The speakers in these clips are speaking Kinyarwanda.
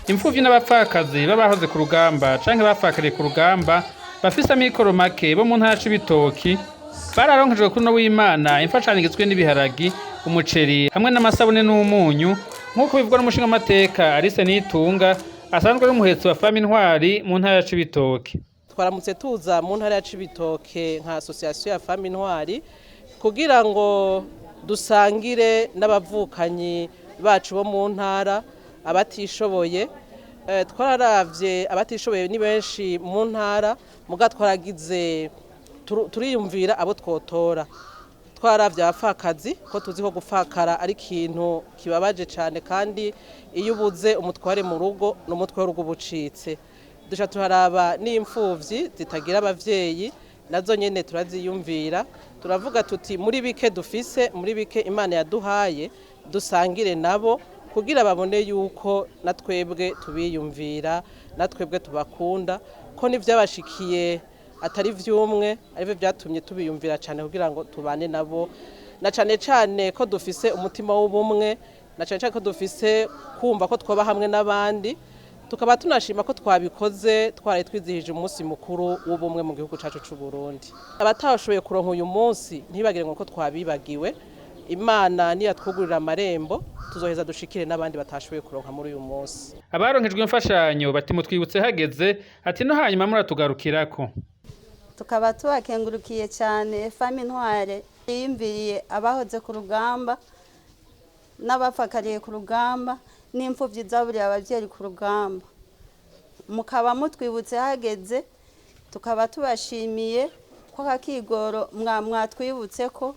imfuvyi n'abapfakazi babahoze ku rugamba canke bapfakariye ku rugamba bafise amikoro make bo mu ntara c'ibitoki bararonkejwe kuri no w'Imana imfashanyo igizwe n'ibiharagi, umuceri hamwe n'amasabune n'umunyu nk'uko bivugwa n'umushinga amateka Alice Nitunga asanzwe ari umuhetsi wa Fami Intwari mu ntara c'ibitoki. Twaramutse tuza mu ntara ya Cibitoke nka association ya Fami Intwari kugira ngo dusangire n'abavukanyi bacu bo mu ntara abatishoboye. Twararavye abatishoboye ni benshi mu ntara muga twaragize turiyumvira abo twotora. Twaravye abapfakazi ko tuzi ko gufakara ari ikintu kibabaje cyane kandi iyo ubuze umutware mu rugo n'umutwe w'urugo bucitse. Dusha tuharaba n'imfuvyi zitagira abavyeyi nazo nyene turaziyumvira turavuga tuti muri bike dufise muri bike Imana yaduhaye dusangire nabo kugira babone yuko natwebwe tubiyumvira natwebwe tubakunda ko nivyabashikiye atari vyumwe arivyo byatumye tubiyumvira cyane kugira ngo tubane nabo na cane ko dufise umutima w'ubumwe na cane ko dufise kumva ko twoba hamwe n'abandi tukaba tunashima ko twabikoze twari twizihije umunsi mukuru w'ubumwe mu gihugu cacu c'u Burundi. Abatashoboye kuronka uyu munsi ntibagire ngo ko twabibagiwe. Imana niyatwugurira amarembo tuzoheza dushikire n'abandi batashoboye kuronka muri uyu munsi. Abaronkejwe imfashanyo bati mutwibutse hageze ati no hanyuma muratugarukirako. Tukaba tubakengurukiye cyane Fami Intwari yimviriye abahoze ku rugamba n'abapfakariye ku rugamba n'imfuvyi zaburiye abavyeyi ku rugamba. Mukaba mutwibutse hageze tukaba tubashimiye ko kakigoro mwatwibutse ko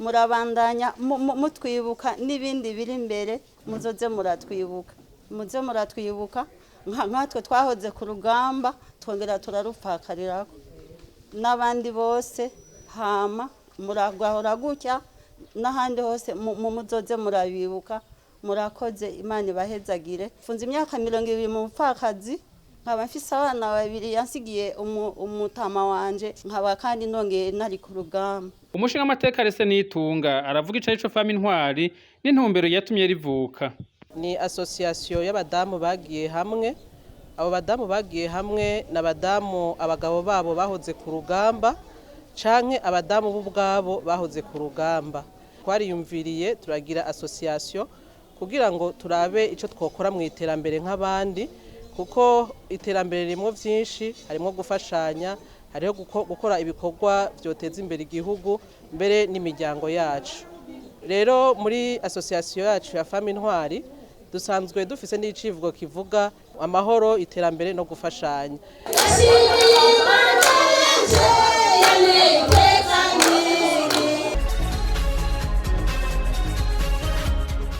murabandanya mutwibuka n'ibindi biri imbere muzoze muratwibuka nkatwe twahoze ku rugamba twongera turarupfakarirako n'abandi bose hama muragahora gutya n'ahandi hose muzoze murabibuka. Murakoze Imana ibahezagire. Funze imyaka 20 mu bupfakazi nkaba mfise abana babiri yansigiye umutama wanje nkaba kandi nongeye nari ku rugamba. Umushinga amateka Alice Nitunga aravuga ico Fami Intwari n'intumbero yatumye rivuka. Ni association y'abadamu bagiye hamwe. Abo badamu bagiye hamwe n'abadamu abagabo babo bahoze ku rugamba canke abadamu b'ubwabo bahoze ku rugamba. Twariyumviriye turagira association kugira ngo turabe ico twokora mu iterambere nk'abandi kuko iterambere rimwe vyinshi harimo gufashanya hariho gukora ibikorwa byoteza imbere igihugu mbere n'imiryango yacu. Rero muri association yacu ya Fami Intwari dusanzwe dufise n'icivugo kivuga amahoro iterambere no gufashanya.